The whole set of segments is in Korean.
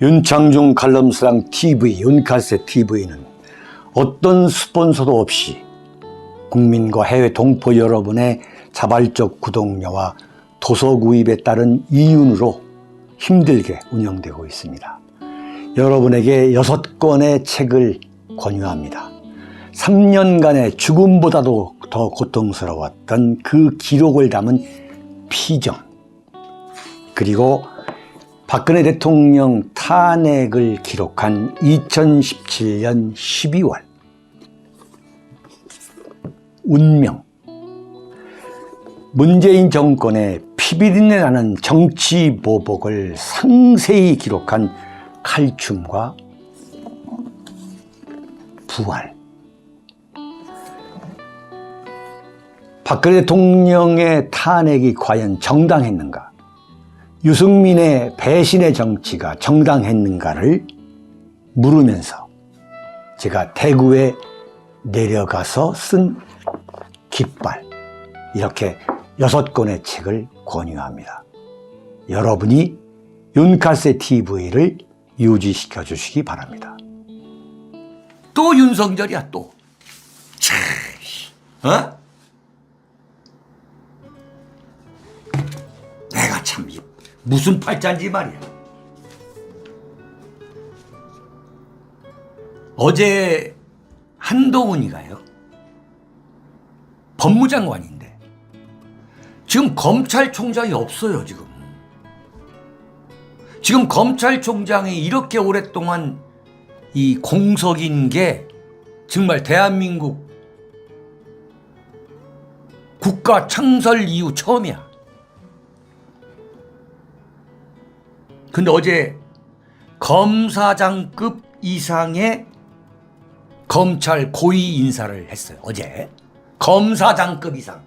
윤창중 칼럼스랑 TV, 윤칼세 TV는 어떤 스폰서도 없이 국민과 해외 동포 여러분의 자발적 구독료와 도서 구입에 따른 이윤으로 힘들게 운영되고 있습니다. 여러분에게 6권의 책을 권유합니다. 3년간의 죽음보다도 더 고통스러웠던 그 기록을 담은 피정, 그리고 박근혜 대통령 탄핵을 기록한 2017년 12월, 운명, 문재인 정권의 피비린내 나는 정치 보복을 상세히 기록한 칼춤과 부활, 박근혜 대통령의 탄핵이 과연 정당했는가, 유승민의 배신의 정치가 정당했는가를 물으면서 제가 대구에 내려가서 쓴 깃발, 이렇게 6권의 책을 권유합니다. 여러분이 윤칼세 TV를 유지시켜 주시기 바랍니다. 또 윤석열이야 또. 참, 어? 내가 참 무슨 팔자인지 말이야. 어제 한동훈이가요, 법무장관인데 지금 검찰총장이 없어요. 지금 검찰총장이 이렇게 오랫동안 이 공석인 게 정말 대한민국 국가 창설 이후 처음이야. 근데 어제 검사장급 이상의 검찰 고위 인사를 했어요. 어제 검사장급 이상.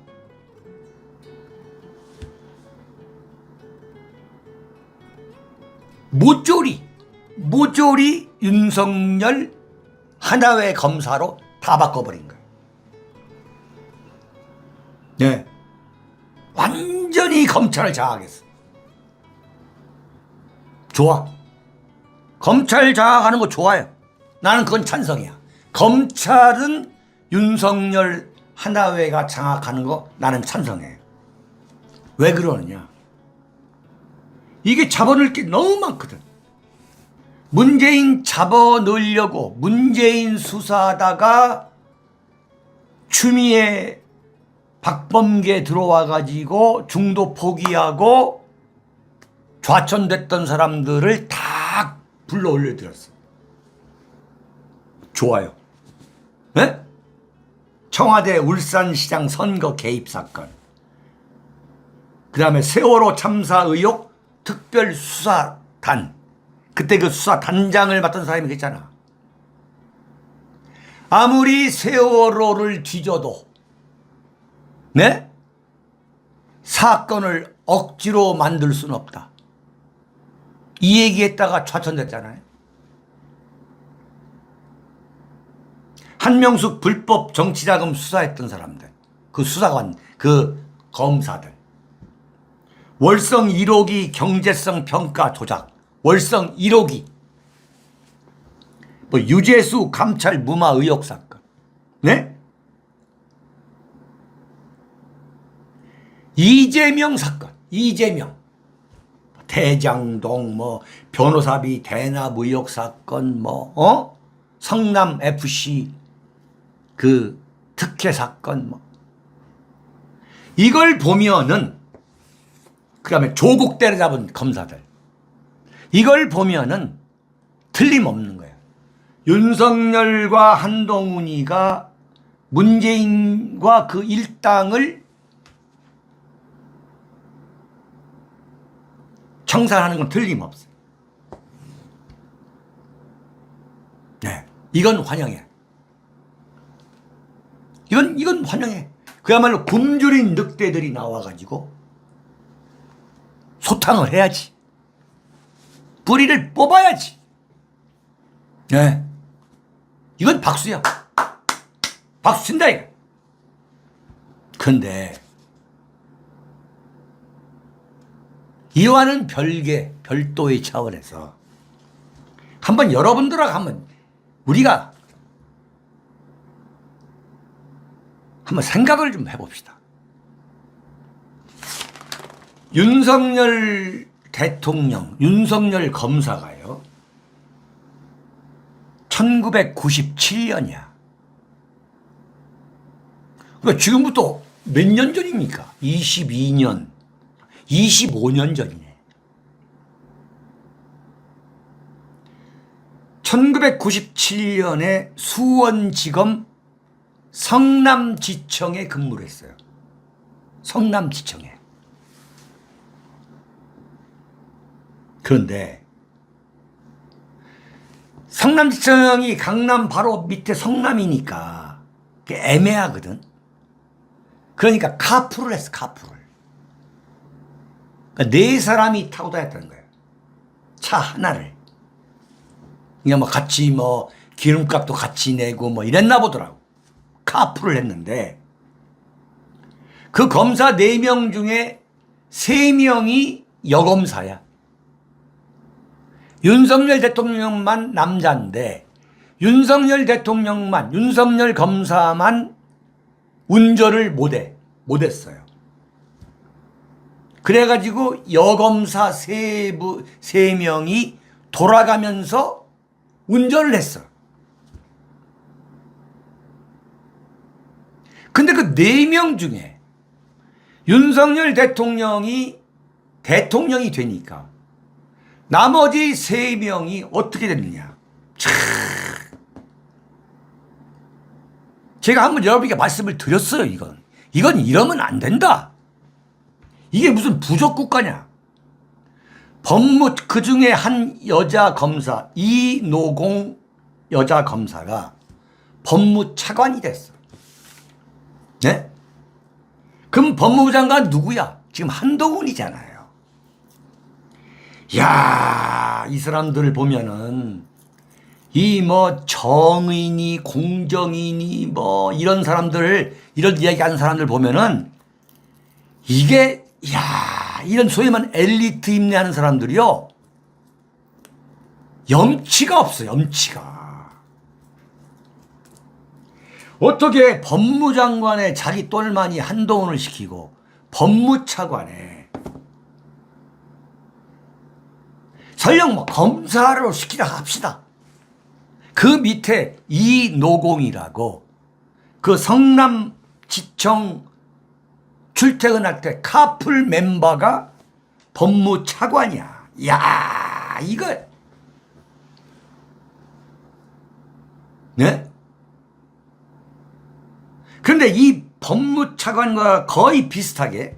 모조리 윤석열 하나회 검사로 다 바꿔버린 거예요. 네, 완전히 검찰을 장악했어. 좋아. 검찰 장악하는 거 좋아요. 나는 그건 찬성이야. 검찰은 윤석열 하나회가 장악하는 거 나는 찬성해요. 왜 그러느냐? 이게 잡아넣을 게 너무 많거든. 문재인 잡아넣으려고 문재인 수사하다가 추미애 박범계 들어와가지고 중도 포기하고 좌천됐던 사람들을 다 불러 올려드렸어. 좋아요. 네? 청와대 울산시장 선거 개입 사건, 그 다음에 세월호 참사 의혹 특별수사단, 그때 그 수사단장을 맡은 사람이 있잖아. 아무리 세월호를 뒤져도 네? 사건을 억지로 만들 수는 없다. 이 얘기했다가 좌천됐잖아요. 한명숙 불법 정치자금 수사했던 사람들, 그 수사관, 그 검사들, 월성 1호기 경제성 평가 조작, 월성 1호기, 뭐 유재수 감찰 무마 의혹 사건, 네? 이재명 사건, 이재명 대장동 뭐 변호사비 대납 의혹 사건, 뭐 성남 FC 그 특혜 사건, 뭐 이걸 보면은, 그다음에 조국 때려잡은 검사들, 이걸 보면은 틀림없는 거예요. 윤석열과 한동훈이가 문재인과 그 일당을 청산하는 건 틀림없어요. 네, 이건 환영해. 이건 환영해. 그야말로 굶주린 늑대들이 나와가지고 소탕을 해야지. 뿌리를 뽑아야지. 네, 이건 박수야. 박수 친다 이거. 근데 이와는 별도의 차원에서 한번 여러분들하고 한번 우리가 한번 생각을 좀 해봅시다. 윤석열 대통령, 윤석열 검사가요, 1997년이야. 그러니까 지금부터 몇 년 전입니까? 22년, 25년 전이네. 1997년에 수원지검 성남지청에 근무를 했어요. 성남지청에. 그런데 성남지청이 강남 바로 밑에 성남이니까 애매하거든. 그러니까 카풀을 했어, 카풀을. 그러니까 네 사람이 타고 다녔다는 거예요. 차 하나를. 그러니까 뭐 같이 뭐 기름값도 같이 내고 뭐 이랬나 보더라고. 카풀을 했는데 그 검사 4명 중에 3명이 여검사야. 윤석열 대통령만 남자인데 윤석열 대통령만, 윤석열 검사만 운전을 못했어요. 그래가지고 여검사 3명이 돌아가면서 운전을 했어. 근데 그 4명 중에 윤석열 대통령이 되니까 나머지 3명이 어떻게 됐느냐. 제가 한번 여러분께 말씀을 드렸어요. 이건 이러면 안 된다. 이게 무슨 부족 국가냐. 법무 그 중에 한 여자 검사 이노공 여자 검사가 법무차관이 됐어. 네? 그럼 법무부 장관 누구야? 지금 한동훈이잖아요. 야, 이 사람들을 보면은 이 뭐 정의니 공정이니 뭐 이런 사람들, 이런 이야기하는 사람들 보면은 이게 야, 이런 소위 말하는 엘리트 임내하는 사람들이요, 염치가 없어. 염치가. 어떻게 법무장관에 자기 똘마니 한동훈을 시키고 법무차관에 설령 뭐 검사로 시키라 합시다. 그 밑에 이노공이라고 그 성남지청 출퇴근할 때 카풀 멤버가 법무차관이야. 야, 이거 네? 그런데 이 법무차관과 거의 비슷하게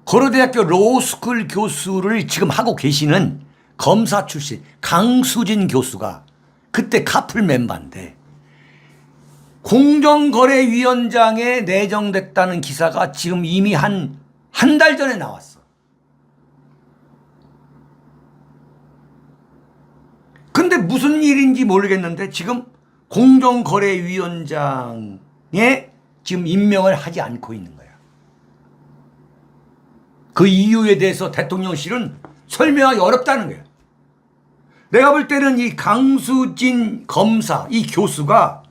고려대학교 로스쿨 교수를 지금 하고 계시는 검사 출신 강수진 교수가 그때 카풀 멤버인데 공정거래위원장에 내정됐다는 기사가 지금 이미 한 달 전에 나왔어. 근데 무슨 일인지 모르겠는데 지금 공정거래위원장에 지금 임명을 하지 않고 있는 거야. 그 이유에 대해서 대통령실은 설명하기 어렵다는 거야. 내가 볼 때는 이 강수진 검사, 이 교수가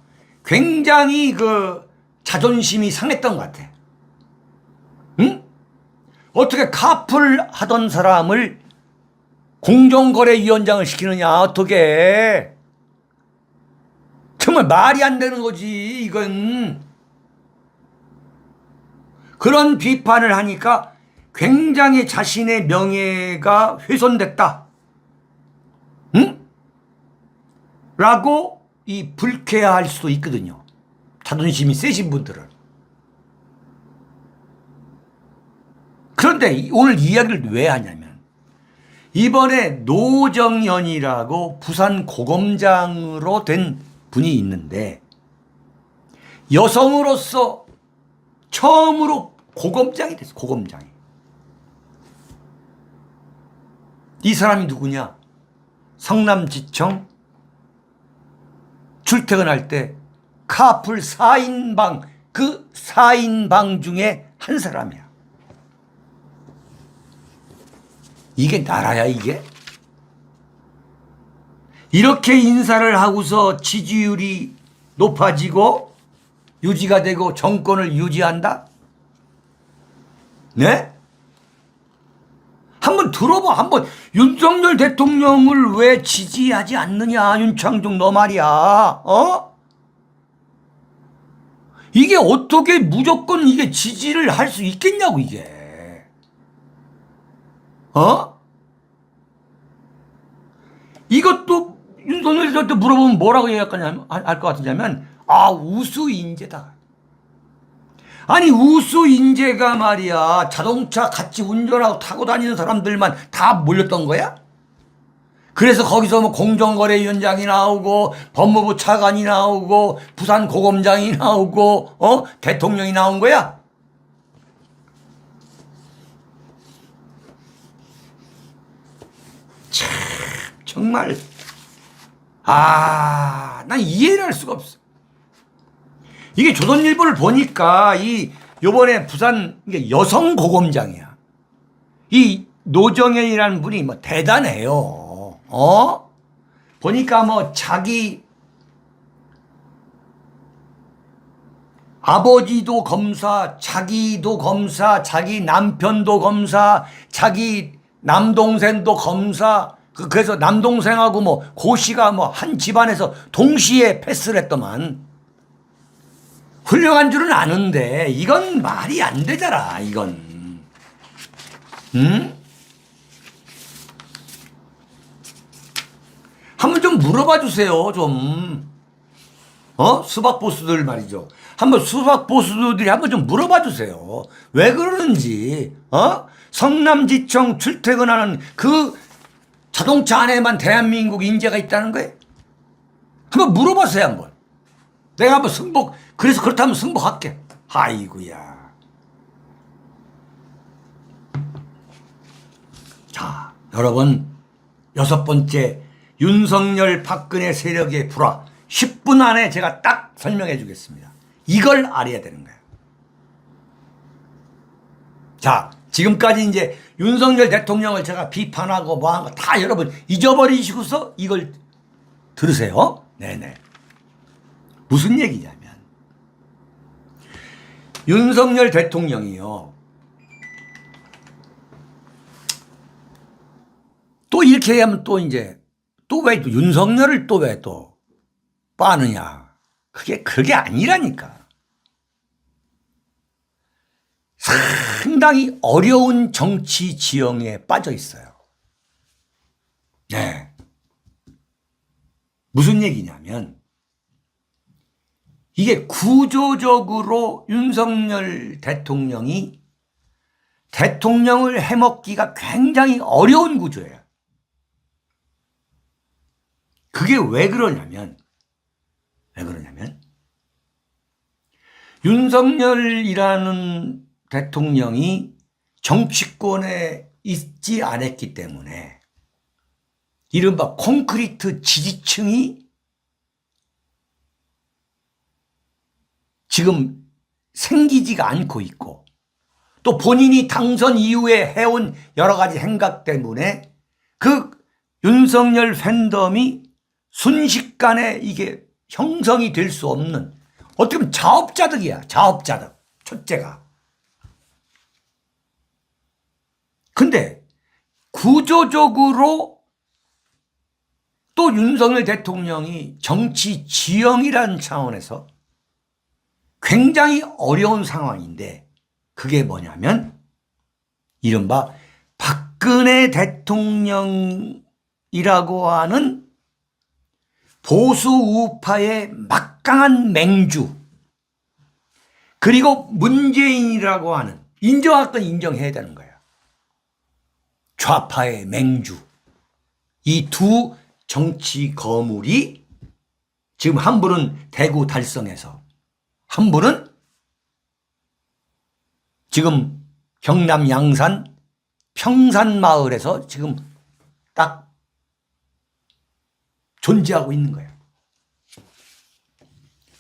굉장히 그 자존심이 상했던 것 같아. 응? 어떻게 카풀 하던 사람을 공정거래위원장을 시키느냐, 어떻게. 정말 말이 안 되는 거지, 이건. 그런 비판을 하니까 굉장히 자신의 명예가 훼손됐다. 응? 라고 이 불쾌할 수도 있거든요. 자존심이 세신 분들은. 그런데 오늘 이야기를 왜 하냐면 이번에 노정연이라고 부산 고검장으로 된 분이 있는데 여성으로서 처음으로 고검장이 됐어. 고검장이. 이 사람이 누구냐? 성남지청 출퇴근할 때 카풀 4인방, 그 4인방 중에 한 사람이야. 이게 나라야, 이게? 이렇게 인사를 하고서 지지율이 높아지고 유지가 되고 정권을 유지한다? 네? 한번 들어봐. 한번 윤석열 대통령을 왜 지지하지 않느냐, 윤창중 너 말이야. 어? 이게 어떻게 무조건 이게 지지를 할 수 있겠냐고 이게. 어? 이것도 윤석열 대통령한테 물어보면 뭐라고 얘기할 것 같으냐면 우수인재다. 아니 우수인재가 말이야 자동차 같이 운전하고 타고 다니는 사람들만 다 몰렸던 거야? 그래서 거기서 뭐 공정거래위원장이 나오고 법무부 차관이 나오고 부산고검장이 나오고 대통령이 나온 거야? 참 정말 난 이해를 할 수가 없어. 이게 조선일보를 보니까 요번에 부산 여성 고검장이야. 이 노정현이라는 분이 뭐 대단해요. 보니까 뭐 자기 아버지도 검사, 자기도 검사, 자기 남편도 검사, 자기 남동생도 검사. 그래서 남동생하고 뭐 고씨가 뭐 한 집안에서 동시에 패스를 했더만. 훌륭한 줄은 아는데 이건 말이 안 되잖아 이건. 응? 한번 좀 물어봐 주세요 좀. 수박 보수들 말이죠. 한번 수박 보수들이 한번 좀 물어봐 주세요. 왜 그러는지. 성남지청 출퇴근하는 그 자동차 안에만 대한민국 인재가 있다는 거예요. 한번 물어보세요 한번. 내가 한번 그래서 그렇다면 승복할게. 아이고야. 자, 여러분, 6번째 윤석열 박근혜 세력의 불화 10분 안에 제가 딱 설명해 주겠습니다. 이걸 알아야 되는 거예요. 자, 지금까지 이제 윤석열 대통령을 제가 비판하고 뭐 한 거 다 여러분 잊어버리시고서 이걸 들으세요. 네네. 무슨 얘기냐면 윤석열 대통령이요. 또 이렇게 하면 또 이제 또 왜 윤석열을 또 왜 또 빠느냐. 그게 아니라니까. 상당히 어려운 정치 지형에 빠져 있어요. 네. 무슨 얘기냐면 이게 구조적으로 윤석열 대통령이 대통령을 해먹기가 굉장히 어려운 구조예요. 그게 왜 그러냐면 윤석열이라는 대통령이 정치권에 있지 않았기 때문에 이른바 콘크리트 지지층이 지금 생기지가 않고 있고 또 본인이 당선 이후에 해온 여러 가지 행각 때문에 그 윤석열 팬덤이 순식간에 이게 형성이 될 수 없는 어떻게 보면 자업자득이야. 자업자득. 첫째가. 근데 구조적으로 또 윤석열 대통령이 정치 지형이라는 차원에서 굉장히 어려운 상황인데 그게 뭐냐면 이른바 박근혜 대통령이라고 하는 보수 우파의 막강한 맹주 그리고 문재인이라고 하는 인정할 건 인정해야 되는 거야. 좌파의 맹주. 이 두 정치 거물이 지금 한 분은 대구 달성에서 한 분은 지금 경남 양산 평산마을에서 지금 딱 존재하고 있는 거예요.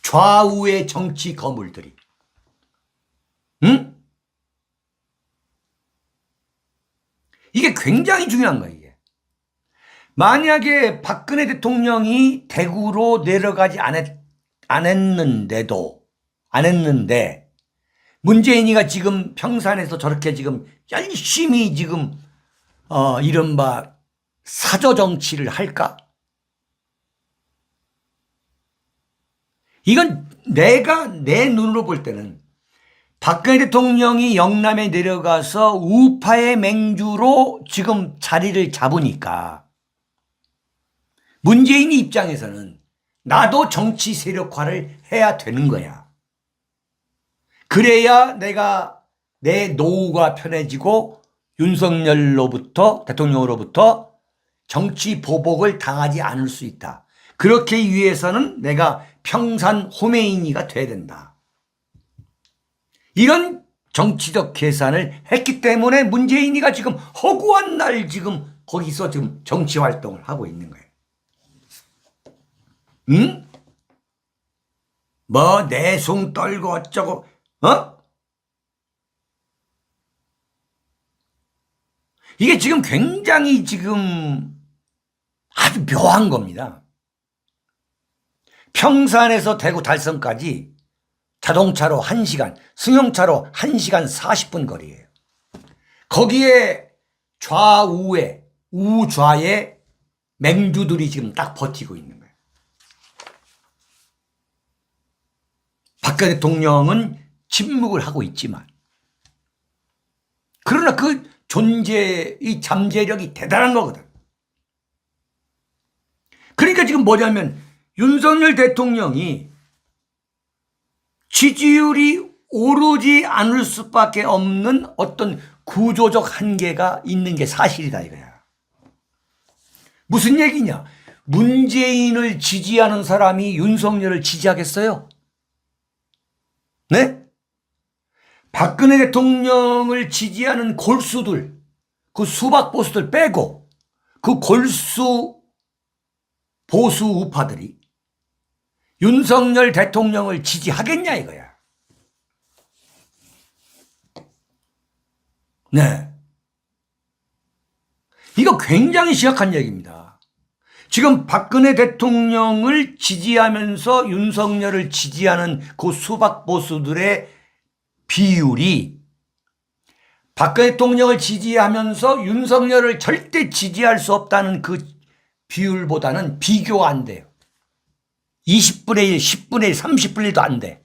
좌우의 정치 거물들이. 응? 이게 굉장히 중요한 거예요. 이게. 만약에 박근혜 대통령이 대구로 내려가지 안 했는데 문재인이가 지금 평산에서 저렇게 지금 열심히 지금 이른바 사저 정치를 할까? 이건 내가 내 눈으로 볼 때는 박근혜 대통령이 영남에 내려가서 우파의 맹주로 지금 자리를 잡으니까 문재인이 입장에서는 나도 정치 세력화를 해야 되는 거야. 그래야 내가 내 노후가 편해지고 윤석열로부터 대통령으로부터 정치 보복을 당하지 않을 수 있다. 그렇게 위해서는 내가 평산 호메인이가 돼야 된다. 이런 정치적 계산을 했기 때문에 문재인이가 지금 허구한 날 지금 거기서 지금 정치 활동을 하고 있는 거예요. 응? 뭐 내숭 떨고 어쩌고 이게 지금 굉장히 지금 아주 묘한 겁니다. 평산에서 대구 달성까지 자동차로 1시간, 승용차로 1시간 40분 거리예요. 거기에 좌우에 우좌에 맹주들이 지금 딱 버티고 있는 거예요. 박근혜 대통령은 침묵을 하고 있지만 그러나 그 존재의 잠재력이 대단한 거거든. 그러니까 지금 뭐냐면 윤석열 대통령이 지지율이 오르지 않을 수밖에 없는 어떤 구조적 한계가 있는 게 사실이다 이거야. 무슨 얘기냐? 문재인을 지지하는 사람이 윤석열을 지지하겠어요? 네? 박근혜 대통령을 지지하는 골수들, 그 수박 보수들 빼고 그 골수 보수 우파들이 윤석열 대통령을 지지하겠냐 이거야. 네. 이거 굉장히 심각한 얘기입니다. 지금 박근혜 대통령을 지지하면서 윤석열을 지지하는 그 수박 보수들의 비율이 박근혜 대통령을 지지하면서 윤석열을 절대 지지할 수 없다는 그 비율보다는 비교가 안 돼요. 20분의 1, 10분의 1, 30분의 1도 안 돼.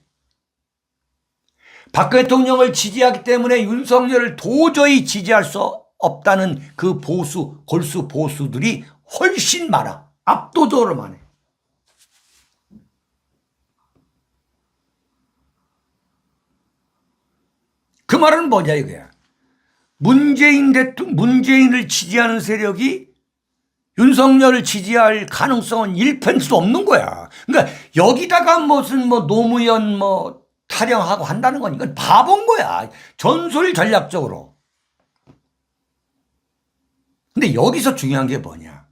박근혜 대통령을 지지하기 때문에 윤석열을 도저히 지지할 수 없다는 그 보수, 골수 보수들이 훨씬 많아. 압도적으로 많아. 그 말은 뭐냐 이거야. 문재인을 지지하는 세력이 윤석열을 지지할 가능성은 1%도 없는 거야. 그러니까 여기다가 무슨 노무현 타령하고 한다는 건 이건 바본 거야. 전술 전략적으로. 근데 여기서 중요한 게 뭐냐.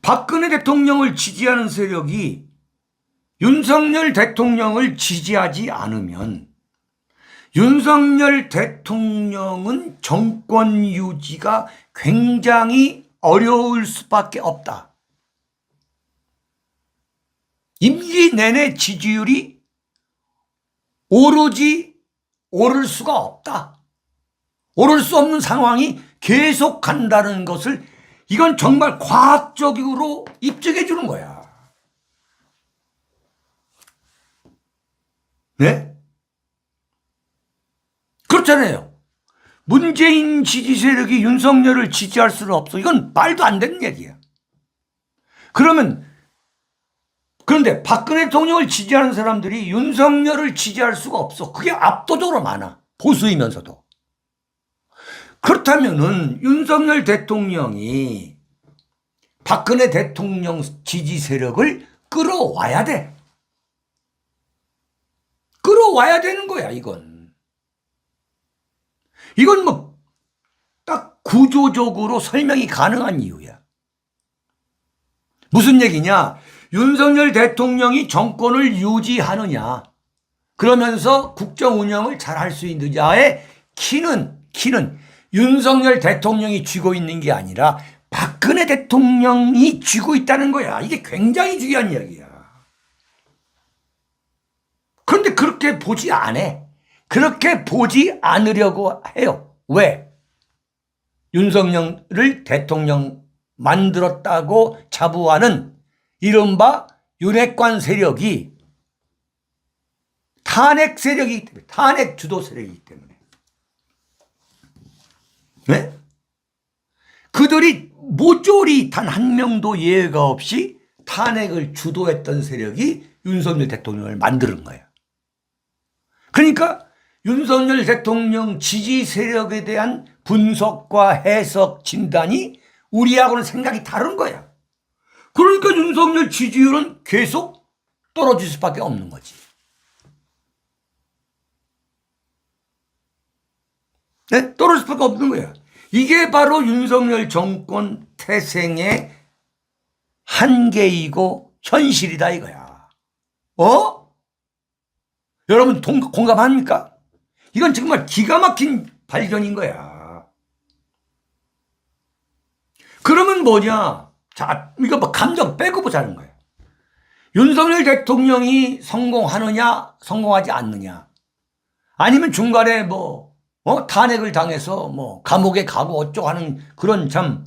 박근혜 대통령을 지지하는 세력이 윤석열 대통령을 지지하지 않으면 윤석열 대통령은 정권 유지가 굉장히 어려울 수밖에 없다. 임기 내내 지지율이 오를 수가 없다. 오를 수 없는 상황이 계속 간다는 것을 이건 정말 과학적으로 입증해 주는 거야. 네? 그렇잖아요. 문재인 지지 세력이 윤석열을 지지할 수는 없어. 이건 말도 안 되는 얘기야. 그런데 박근혜 대통령을 지지하는 사람들이 윤석열을 지지할 수가 없어. 그게 압도적으로 많아. 보수이면서도. 그렇다면은 윤석열 대통령이 박근혜 대통령 지지 세력을 끌어와야 돼. 끌어와야 되는 거야, 이건. 이건 딱 구조적으로 설명이 가능한 이유야. 무슨 얘기냐? 윤석열 대통령이 정권을 유지하느냐, 그러면서 국정 운영을 잘 할 수 있느냐의 키는 윤석열 대통령이 쥐고 있는 게 아니라 박근혜 대통령이 쥐고 있다는 거야. 이게 굉장히 중요한 이야기야. 그런데 그렇게 보지 않아. 그렇게 보지 않으려고 해요. 왜? 윤석열을 대통령 만들었다고 자부하는 이른바 윤핵관 세력이 탄핵 세력이기 때문에, 탄핵 주도 세력이기 때문에. 네? 그들이 모조리 단 한 명도 예외가 없이 탄핵을 주도했던 세력이 윤석열 대통령을 만드는 거야. 그러니까 윤석열 대통령 지지 세력에 대한 분석과 해석, 진단이 우리하고는 생각이 다른 거야. 그러니까 윤석열 지지율은 계속 떨어질 수밖에 없는 거지. 네? 떨어질 수밖에 없는 거야. 이게 바로 윤석열 정권 태생의 한계이고 현실이다 이거야. 여러분 공감합니까? 이건 정말 기가 막힌 발견인 거야. 그러면 뭐냐? 자, 이거 뭐 감정 빼고 보자는 거야. 윤석열 대통령이 성공하느냐, 성공하지 않느냐. 아니면 중간에 탄핵을 당해서 감옥에 가고 어쩌고 하는 그런 참,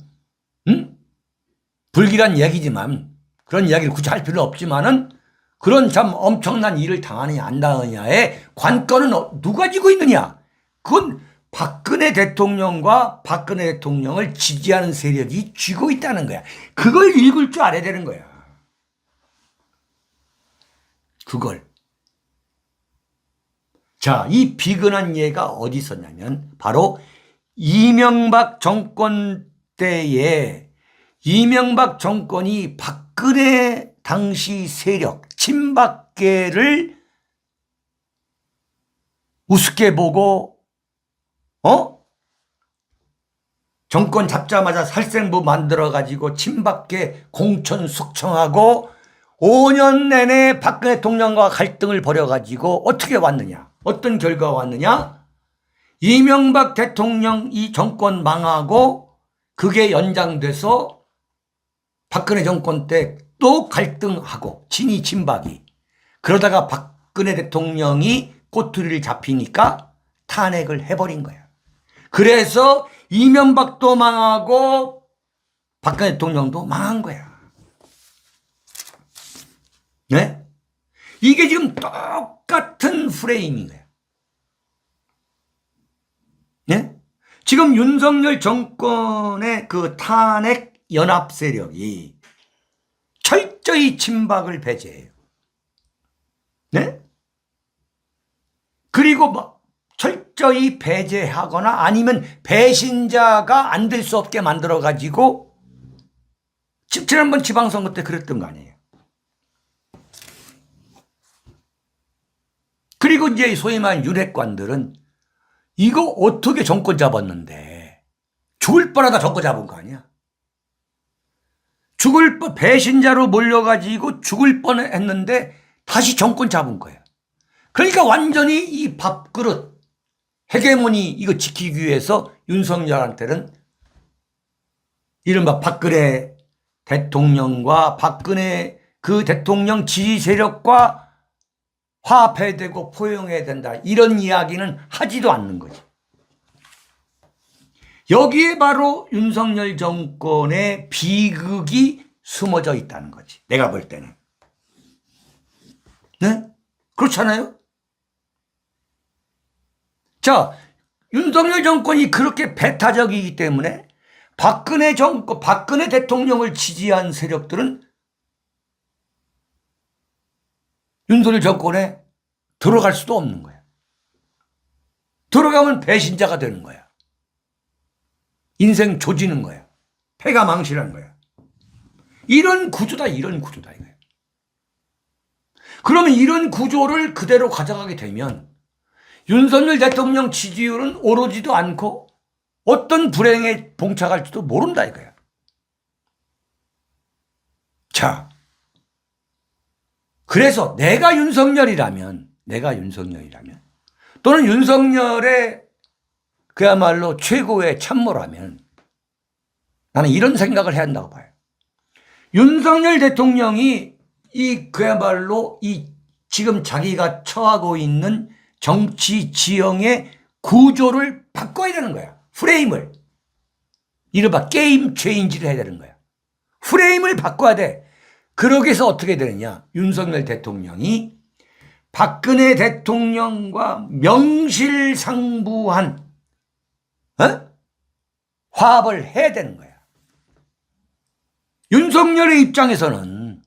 불길한 얘기지만, 그런 이야기를 굳이 할 필요는 없지만은, 그런 참 엄청난 일을 당하느냐, 안 당하느냐의 관건은 누가 지고 있느냐? 그건 박근혜 대통령과 박근혜 대통령을 지지하는 세력이 쥐고 있다는 거야. 그걸 읽을 줄 알아야 되는 거야. 그걸. 자, 이 비근한 예가 어디 있었냐면 바로 이명박 정권 때에 이명박 정권이 박근혜 당시 세력 친박계를 우습게 보고 정권 잡자마자 살생부 만들어가지고 친박계 공천 숙청하고 5년 내내 박근혜 대통령과 갈등을 벌여가지고 어떻게 왔느냐? 어떤 결과가 왔느냐? 이명박 대통령 이 정권 망하고 그게 연장돼서 박근혜 정권 때 또 갈등하고 친이 친박이 그러다가 박근혜 대통령이 꼬투리를 잡히니까 탄핵을 해버린 거야. 그래서 이명박도 망하고 박근혜 대통령도 망한 거야. 네? 이게 지금 똑같은 프레임인 거야. 네? 지금 윤석열 정권의 그 탄핵 연합 세력이 철저히 친박을 배제해요. 네? 그리고 철저히 배제하거나 아니면 배신자가 안 될 수 없게 만들어가지고 지난번 지방선거 때 그랬던 거 아니에요. 그리고 이제 소위 말하는 윤핵관들은 이거 어떻게 정권 잡았는데 죽을 뻔하다 정권 잡은 거 아니야. 배신자로 몰려가지고 죽을 뻔했는데 다시 정권 잡은 거야. 그러니까 완전히 이 밥그릇 헤게모니 이거 지키기 위해서 윤석열한테는 이른바 박근혜 대통령과 박근혜 그 대통령 지지 세력과 화합해야 되고 포용해야 된다. 이런 이야기는 하지도 않는 거지. 여기에 바로 윤석열 정권의 비극이 숨어져 있다는 거지. 내가 볼 때는. 네? 그렇잖아요? 자, 윤석열 정권이 그렇게 배타적이기 때문에 박근혜 대통령을 지지한 세력들은 윤석열 정권에 들어갈 수도 없는 거야. 들어가면 배신자가 되는 거야. 인생 조지는 거야. 패가 망신하는 거야. 이런 구조다 이거야. 그러면 이런 구조를 그대로 가져가게 되면 윤석열 대통령 지지율은 오르지도 않고 어떤 불행에 봉착할지도 모른다 이거야. 자, 그래서 내가 윤석열이라면 또는 윤석열의 그야말로 최고의 참모라면 나는 이런 생각을 해야 한다고 봐요. 윤석열 대통령이 그야말로 지금 자기가 처하고 있는 정치 지형의 구조를 바꿔야 되는 거야. 프레임을. 이른바 게임 체인지를 해야 되는 거야. 프레임을 바꿔야 돼. 그러기 위해서 어떻게 되느냐. 윤석열 대통령이 박근혜 대통령과 명실상부한 화합을 해야 되는 거야. 윤석열의 입장에서는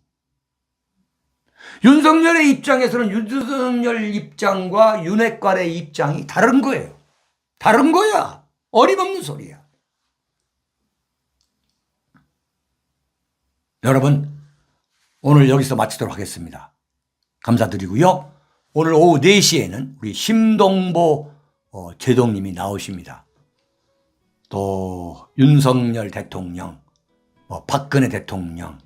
윤석열 입장과 윤핵관의 입장이 다른 거예요. 다른 거야. 어림없는 소리야. 여러분, 오늘 여기서 마치도록 하겠습니다. 감사드리고요. 오늘 오후 4시에는 우리 심동보 제동님이 나오십니다. 또 윤석열 대통령, 박근혜 대통령,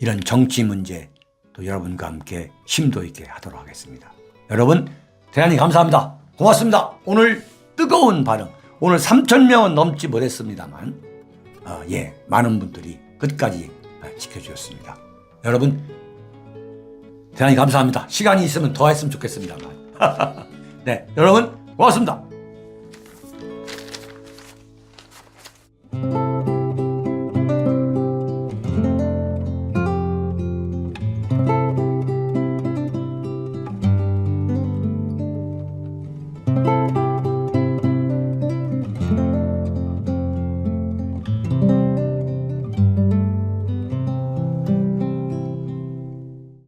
이런 정치 문제 또 여러분과 함께 심도 있게 하도록 하겠습니다. 여러분, 대단히 감사합니다. 고맙습니다. 오늘 뜨거운 반응, 오늘 3,000명은 넘지 못했습니다만 많은 분들이 끝까지 지켜주셨습니다. 여러분, 대단히 감사합니다. 시간이 있으면 더 했으면 좋겠습니다만. 네, 여러분 고맙습니다.